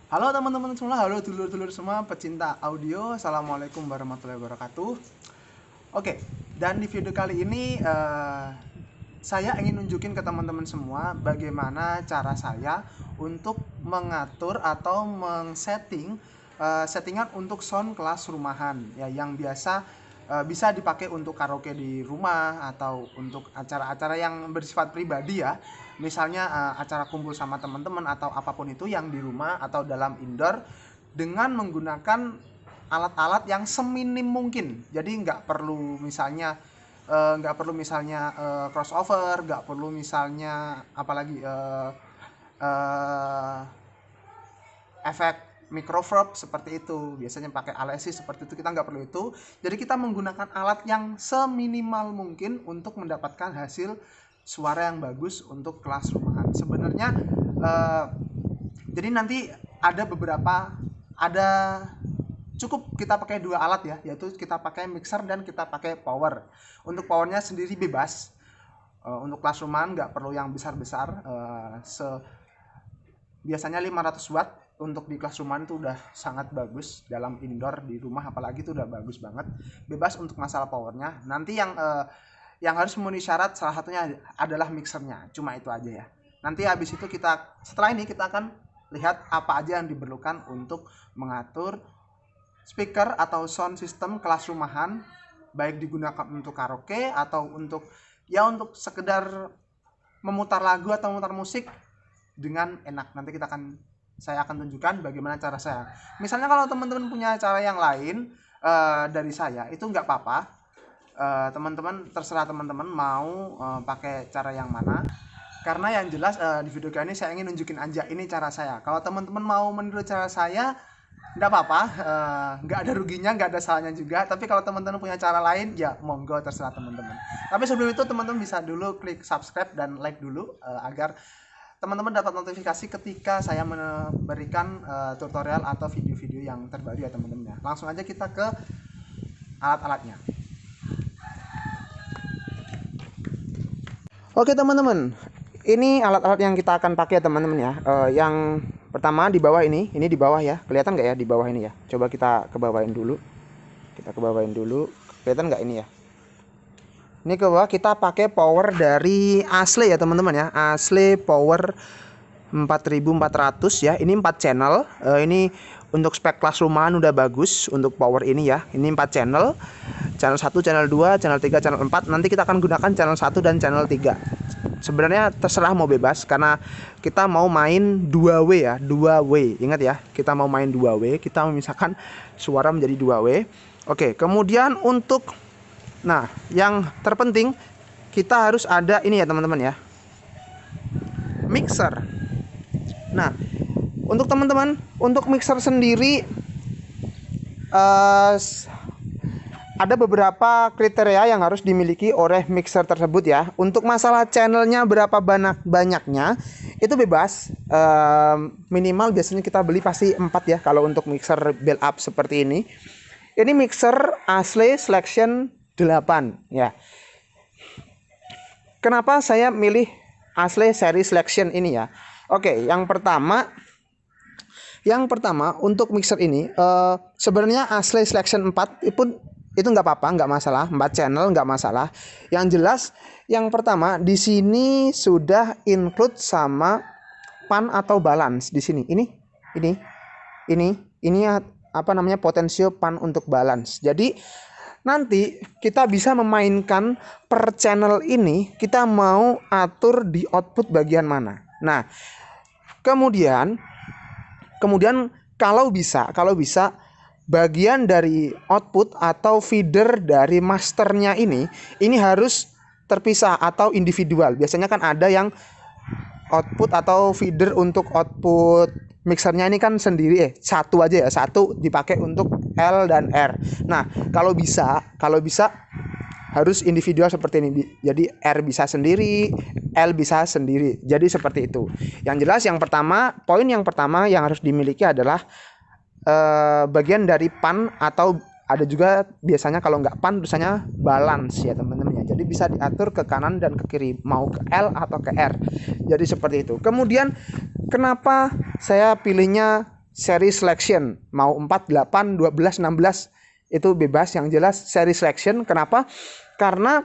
Halo teman-teman semua, halo dulur-dulur semua pecinta audio. Assalamualaikum warahmatullahi wabarakatuh. Oke, dan di video kali ini saya ingin nunjukin ke teman-teman semua bagaimana cara saya untuk mengatur atau settingan untuk sound kelas rumahan ya, yang biasa bisa dipakai untuk karaoke di rumah atau untuk acara-acara yang bersifat pribadi ya. Misalnya acara kumpul sama teman-teman atau apapun itu yang di rumah atau dalam indoor dengan menggunakan alat-alat yang seminim mungkin. Jadi nggak perlu misalnya crossover, nggak perlu misalnya apalagi efek microverb seperti itu. Biasanya pakai Alesis seperti itu, kita nggak perlu itu. Jadi kita menggunakan alat yang seminimal mungkin untuk mendapatkan hasil suara yang bagus untuk kelas rumahan. Sebenarnya jadi nanti ada cukup kita pakai dua alat ya, yaitu kita pakai mixer dan kita pakai power. Untuk powernya sendiri bebas. Untuk kelas rumahan nggak perlu yang besar-besar. Biasanya 500 watt untuk di kelas rumahan itu udah sangat bagus. Dalam indoor di rumah apalagi itu udah bagus banget. Bebas untuk masalah powernya. Nanti yang harus memenuhi syarat salah satunya adalah mixernya. Cuma itu aja ya. Nanti habis itu setelah ini kita akan lihat apa aja yang diperlukan untuk mengatur speaker atau sound system kelas rumahan, baik digunakan untuk karaoke atau untuk sekedar memutar lagu atau memutar musik dengan enak. Nanti saya akan tunjukkan bagaimana cara saya. Misalnya kalau teman-teman punya cara yang lain dari saya, itu nggak apa-apa. Terserah teman-teman mau pakai cara yang mana. Karena yang jelas di video kali ini saya ingin nunjukin aja ini cara saya. Kalau teman-teman mau meniru cara saya, nggak apa-apa, nggak ada ruginya, nggak ada salahnya juga. Tapi kalau teman-teman punya cara lain, ya monggo, terserah teman-teman. Tapi sebelum itu teman-teman bisa dulu klik subscribe dan like dulu agar teman-teman dapat notifikasi ketika saya memberikan tutorial atau video-video yang terbaru ya teman-teman ya. Langsung aja kita ke alat-alatnya. Oke teman-teman, ini alat-alat yang kita akan pakai ya teman-teman ya. Yang pertama di bawah ini di bawah ya, kelihatan nggak ya di bawah ini ya? Coba kita ke bawahin dulu. Kelihatan nggak ini ya? Ini ke bawah kita pakai power dari Asle ya teman-teman ya. Asle power 4400 ya. Ini 4 channel. Ini untuk spek kelas rumahan udah bagus untuk power ini ya. Ini 4 channel. Channel 1, channel 2, channel 3, channel 4. Nanti kita akan gunakan channel 1 dan channel 3. Sebenarnya terserah mau bebas karena kita mau main 2W ya, 2W. Ingat ya, kita mau main 2W, kita memisahkan suara menjadi 2W. Oke, kemudian yang terpenting kita harus ada ini ya teman-teman ya. Mixer. Nah, untuk teman-teman, untuk mixer sendiri ada beberapa kriteria yang harus dimiliki oleh mixer tersebut ya. Untuk masalah channelnya berapa banyaknya itu bebas. Minimal biasanya kita beli pasti 4 ya kalau untuk mixer build up seperti ini. Ini mixer Asle Selection 8 ya. Kenapa saya milih Asle Seri Selection ini ya? Oke, yang pertama untuk mixer ini sebenarnya Asle Selection 4 itu nggak apa-apa, nggak masalah, 4 channel nggak masalah. Yang jelas yang pertama di sini sudah include sama pan atau balance di sini. Ini apa namanya, potensio pan untuk balance. Jadi nanti kita bisa memainkan per channel ini, kita mau atur di output bagian mana. Nah, kemudian kalau bisa bagian dari output atau feeder dari masternya ini harus terpisah atau individual. Biasanya kan ada yang output atau feeder untuk output mixernya ini kan sendiri satu aja ya, satu dipakai untuk L dan R. Nah, kalau bisa harus individual seperti ini. Jadi R bisa sendiri, L bisa sendiri. Jadi seperti itu. Yang jelas poin yang pertama yang harus dimiliki adalah bagian dari pan, atau ada juga biasanya kalau nggak pan tulisannya balance ya teman-teman ya. Jadi bisa diatur ke kanan dan ke kiri, mau ke L atau ke R. Jadi seperti itu. Kemudian kenapa saya pilihnya seri selection, mau 4, 8, 12, 16 itu bebas, yang jelas seri selection. Kenapa? Karena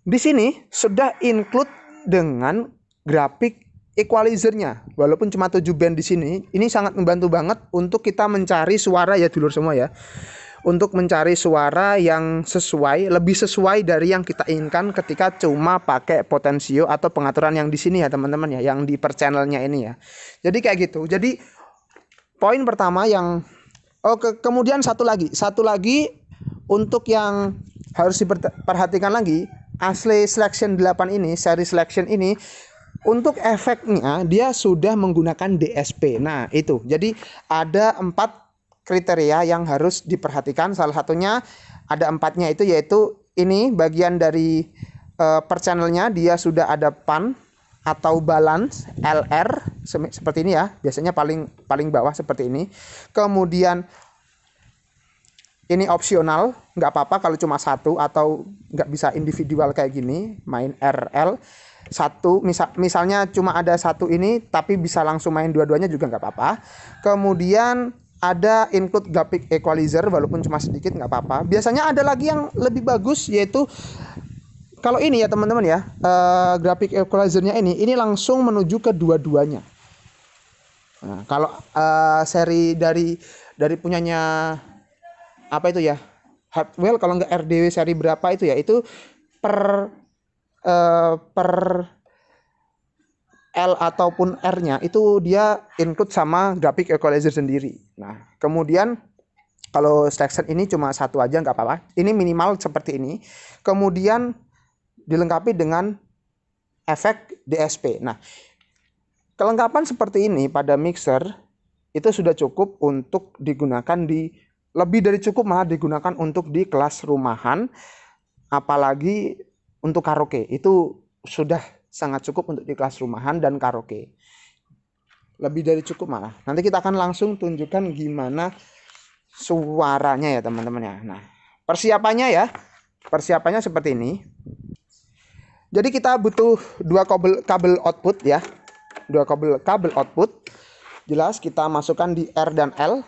di sini sudah include dengan grafik equalizer-nya. Walaupun cuma 7 band di sini, ini sangat membantu banget untuk kita mencari suara ya dulur semua ya. Untuk mencari suara yang sesuai, lebih sesuai dari yang kita inginkan ketika cuma pakai potensio atau pengaturan yang di sini ya teman-teman ya, yang di per channelnya ini ya. Jadi kayak gitu. Jadi poin pertama yang kemudian satu lagi untuk yang harus diperhatikan lagi, asli selection 8 ini, seri selection ini, untuk efeknya dia sudah menggunakan DSP. Nah itu, jadi ada 4 kriteria yang harus diperhatikan. Salah satunya ada 4-nya itu, yaitu ini bagian dari per channelnya dia sudah ada pan atau balance LR seperti ini ya, biasanya paling bawah seperti ini. Kemudian ini opsional, nggak apa-apa kalau cuma satu atau nggak bisa individual kayak gini, main RL satu, misalnya cuma ada satu ini tapi bisa langsung main dua-duanya juga nggak apa-apa. Kemudian ada include graphic equalizer, walaupun cuma sedikit nggak apa-apa. Biasanya ada lagi yang lebih bagus, yaitu kalau ini ya teman-teman ya, graphic equalizernya ini langsung menuju ke dua-duanya. Nah, kalau seri dari punyanya apa itu ya, Hardwell, kalau nggak RDW seri berapa itu ya, itu per L ataupun R-nya itu dia include sama graphic equalizer sendiri. Nah, kemudian kalau selection ini cuma satu aja nggak apa-apa. Ini minimal seperti ini. Kemudian dilengkapi dengan efek DSP. Nah, kelengkapan seperti ini pada mixer itu sudah cukup untuk digunakan lebih dari cukup malah digunakan untuk di kelas rumahan, apalagi untuk karaoke. Itu sudah sangat cukup untuk di kelas rumahan dan karaoke. Lebih dari cukup malah. Nanti kita akan langsung tunjukkan gimana suaranya ya teman-teman ya. Nah, persiapannya seperti ini. Jadi kita butuh 2 kabel output ya. 2 kabel output. Jelas kita masukkan di R dan L.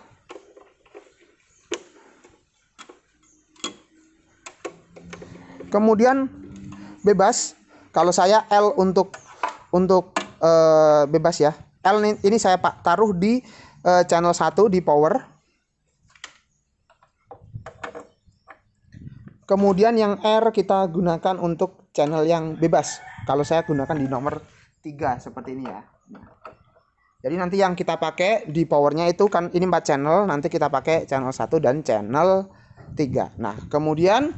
Kemudian bebas. Kalau saya L untuk bebas ya. L ini saya taruh di channel 1 di power. Kemudian yang R kita gunakan untuk channel yang bebas. Kalau saya gunakan di nomor 3 seperti ini ya. Jadi nanti yang kita pakai di powernya itu kan ini 4 channel, nanti kita pakai channel 1 dan channel 3. Nah, kemudian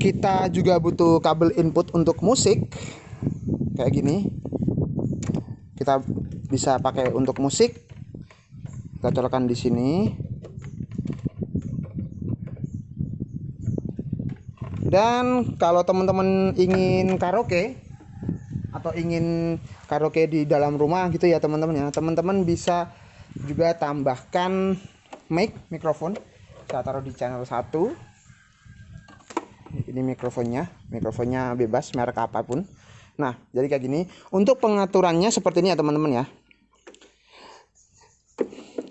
kita juga butuh kabel input untuk musik kayak gini. Kita bisa pakai untuk musik. Kita colokkan di sini. Dan kalau teman-teman ingin karaoke atau ingin karaoke di dalam rumah gitu ya teman-teman ya, teman-teman bisa juga tambahkan mikrofon. Saya taruh di channel 1. Ini mikrofonnya bebas merek apapun. Nah, jadi kayak gini. Untuk pengaturannya seperti ini ya teman-teman ya.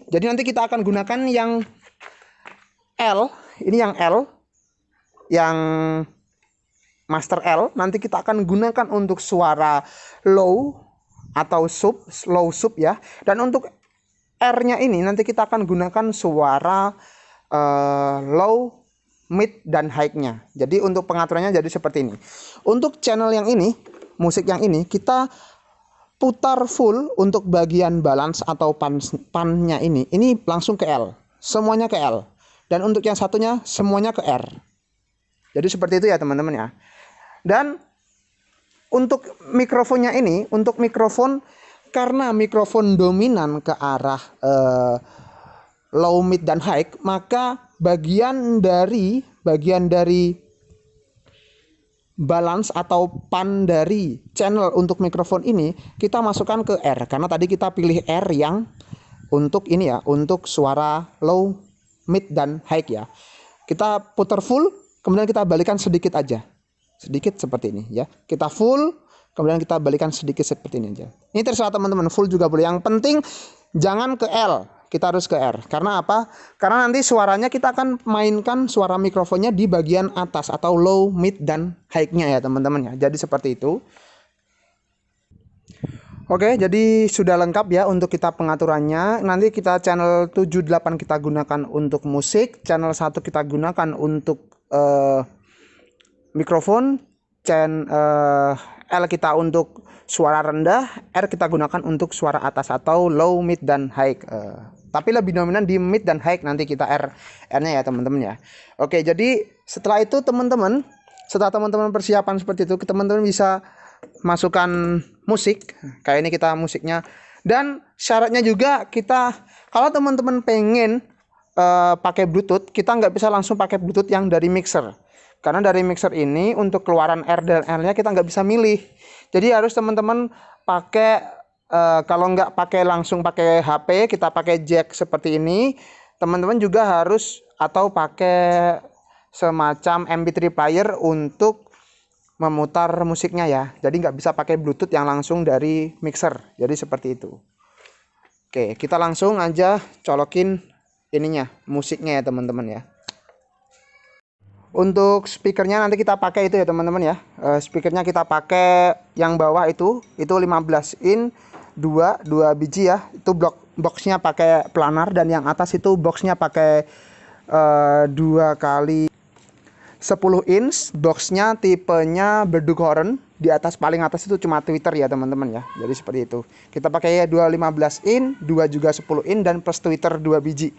Jadi nanti kita akan gunakan yang L. Ini yang L, yang master L. Nanti kita akan gunakan untuk suara low atau low sub ya. Dan untuk R-nya ini nanti kita akan gunakan suara low, mid, dan high-nya. Jadi untuk pengaturannya jadi seperti ini. Untuk channel yang ini, musik yang ini, kita putar full untuk bagian balance atau pan-nya ini langsung ke L. Semuanya ke L. Dan untuk yang satunya semuanya ke R. Jadi seperti itu ya teman-teman ya. Dan untuk mikrofonnya ini, untuk mikrofon, karena mikrofon dominan ke arah low, mid, dan high, maka bagian dari balance atau pan dari channel untuk mikrofon ini kita masukkan ke R, karena tadi kita pilih R yang untuk ini ya, untuk suara low, mid, dan high ya. Kita putar full, kemudian kita balikan sedikit aja, sedikit seperti ini ya. Kita full, Kemudian kita balikan sedikit seperti ini aja. Ini terserah teman-teman, full juga boleh. Yang penting jangan ke L, kita harus ke R. Karena apa? Karena nanti suaranya kita akan mainkan suara mikrofonnya di bagian atas atau low, mid, dan high-nya ya teman-teman ya. Jadi seperti itu. Oke, jadi sudah lengkap ya untuk kita pengaturannya. Nanti kita channel 78 kita gunakan untuk musik, channel 1 kita gunakan untuk mikrofon, L kita untuk suara rendah, R kita gunakan untuk suara atas atau low, mid, dan high. Tapi lebih dominan di mid dan high, nanti kita R-nya ya teman-teman ya. Oke, jadi setelah itu teman-teman, setelah teman-teman persiapan seperti itu, teman-teman bisa masukkan musik. Kayak ini kita musiknya. Dan syaratnya juga kita, kalau teman-teman pengen pakai Bluetooth, kita nggak bisa langsung pakai Bluetooth yang dari mixer. Karena dari mixer ini untuk keluaran R dan L-nya kita nggak bisa milih. Jadi harus teman-teman pakai, kalau nggak pakai langsung pakai HP, kita pakai jack seperti ini. Teman-teman juga harus atau pakai semacam MP3 player untuk memutar musiknya ya. Jadi nggak bisa pakai Bluetooth yang langsung dari mixer. Jadi seperti itu. Oke, kita langsung aja colokin ininya, musiknya ya teman-teman ya. Untuk speakernya nanti kita pakai itu ya teman-teman ya. Speakernya kita pakai yang bawah itu 15 in 2 biji ya. Itu boxnya pakai planar, dan yang atas itu boxnya pakai 2 kali 10 inch. Boxnya tipenya Berdugoren. Di atas, paling atas itu cuma tweeter ya teman-teman ya. Jadi seperti itu. Kita pakai 2 15 in, 2 juga 10 in, dan plus tweeter 2 biji.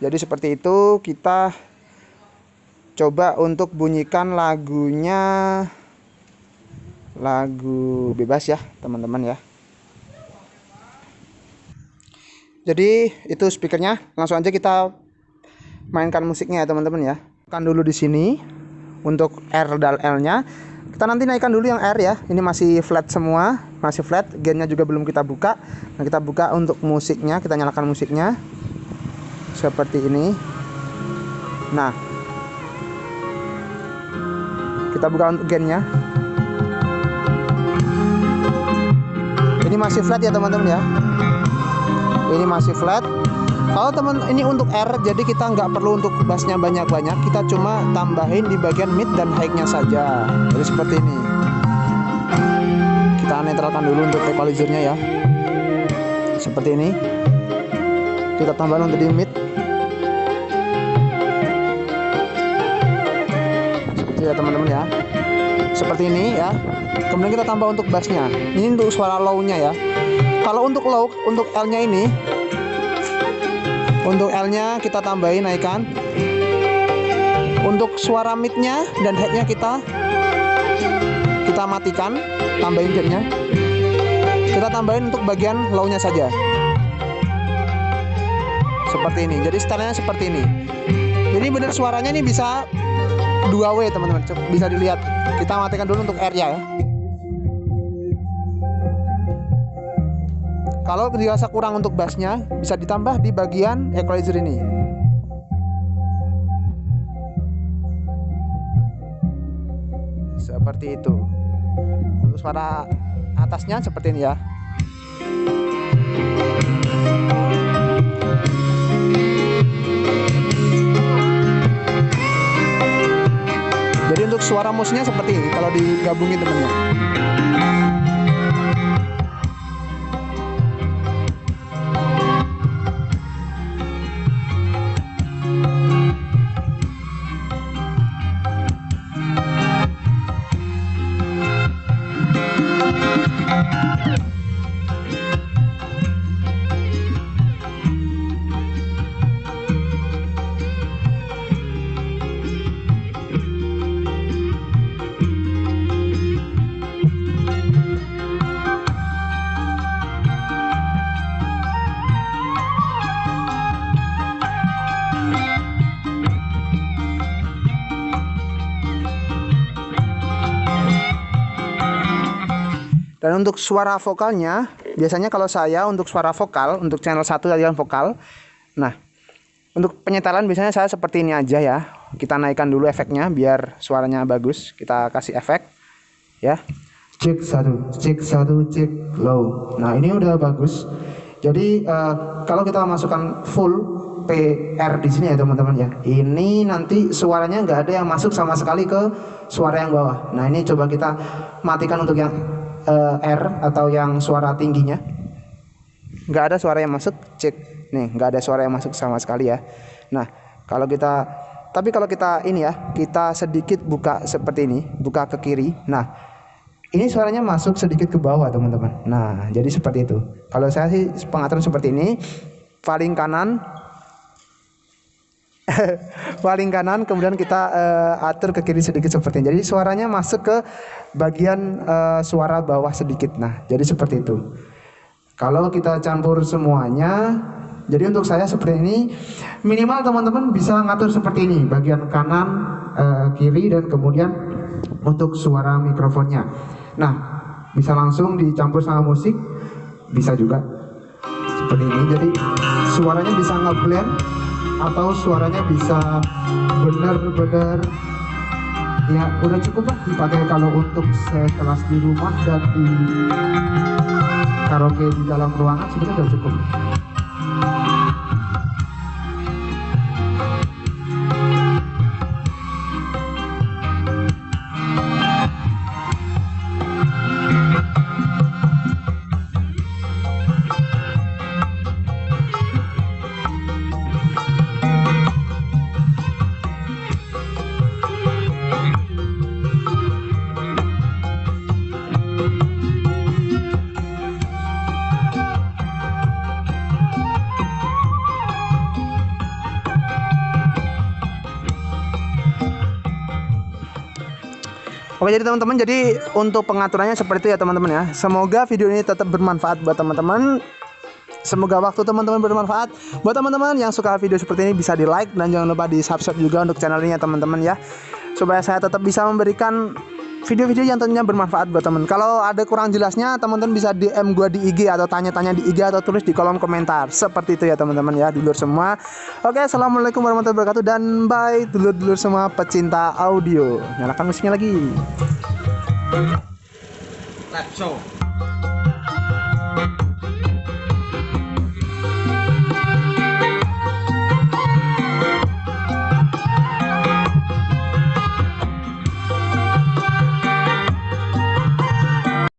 Jadi seperti itu. Kita coba untuk bunyikan lagunya, lagu bebas ya teman-teman ya. Jadi itu speakernya, langsung aja kita mainkan musiknya ya teman-teman ya. Kan dulu di sini untuk R dan L-nya. Kita nanti naikkan dulu yang R ya. Ini masih flat semua, masih flat. Gainnya juga belum kita buka. Nah, kita buka untuk musiknya, kita nyalakan musiknya seperti ini. Nah, kita buka untuk gainnya. Ini masih flat ya teman-teman ya. Ini masih flat. Kalau teman ini untuk R, jadi kita nggak perlu untuk bassnya banyak-banyak. Kita cuma tambahin di bagian mid dan high-nya saja. Jadi seperti ini. Kita netralkan dulu untuk equalizer-nya ya. Seperti ini. Kita tambahkan untuk di mid. Ya teman-teman ya, seperti ini ya. Kemudian kita tambah untuk bassnya. Ini untuk suara low-nya ya. Kalau untuk low, untuk L-nya ini, untuk L-nya kita tambahin, naikkan. Untuk suara mid-nya dan head-nya kita matikan, tambahin gain-nya. Kita tambahin untuk bagian low-nya saja. Seperti ini. Jadi stylenya seperti ini. Jadi benar suaranya ini bisa 2W teman-teman, bisa dilihat. Kita matikan dulu untuk R ya. Kalau dirasa kurang untuk bassnya, bisa ditambah di bagian equalizer ini. Seperti itu. Untuk suara atasnya seperti ini ya. Jadi untuk suara musiknya seperti ini kalau digabungin temennya. Dan untuk suara vokalnya, biasanya kalau saya untuk suara vokal, untuk channel 1 aliran vokal. Nah, untuk penyetelan biasanya saya seperti ini aja ya. Kita naikkan dulu efeknya biar suaranya bagus. Kita kasih efek ya. cek satu, cek low. Nah ini udah bagus. Jadi kalau kita masukkan full PR di sini ya teman-teman ya, ini nanti suaranya nggak ada yang masuk sama sekali ke suara yang bawah. Nah ini coba kita matikan untuk yang R atau yang suara tingginya. Nggak ada suara yang masuk, cek nih, nggak ada suara yang masuk sama sekali ya. Nah kalau kita, tapi kalau kita ini ya, kita sedikit buka seperti ini, buka ke kiri. Nah ini suaranya masuk sedikit ke bawah teman-teman. Nah jadi seperti itu. Kalau saya sih pengaturan seperti ini, paling kanan paling kanan, kemudian kita atur ke kiri sedikit seperti ini. Jadi suaranya masuk ke bagian suara bawah sedikit. Nah jadi seperti itu. Kalau kita campur semuanya, jadi untuk saya seperti ini, minimal teman-teman bisa ngatur seperti ini, bagian kanan, kiri, dan kemudian untuk suara mikrofonnya. Nah bisa langsung dicampur sama musik, bisa juga seperti ini. Jadi suaranya bisa ngeblend atau suaranya bisa benar-benar ya udah cukup lah dipakai kalau untuk sekelas di rumah dan di karaoke di dalam ruangan sebenarnya udah cukup. Oke jadi teman-teman, jadi untuk pengaturannya seperti itu ya teman-teman ya. Semoga video ini tetap bermanfaat buat teman-teman. Semoga waktu teman-teman bermanfaat. Buat teman-teman yang suka video seperti ini bisa di like dan jangan lupa di subscribe juga untuk channel ini ya teman-teman ya. Supaya saya tetap bisa memberikan video-video yang tentunya bermanfaat buat teman. Kalau ada kurang jelasnya teman-teman bisa DM gua di IG atau tanya-tanya di IG atau tulis di kolom komentar. Seperti itu ya teman-teman ya, dulur semua. Oke, assalamualaikum warahmatullahi wabarakatuh dan bye dulur-dulur semua pecinta audio. Nyalakan musiknya lagi. Let's go.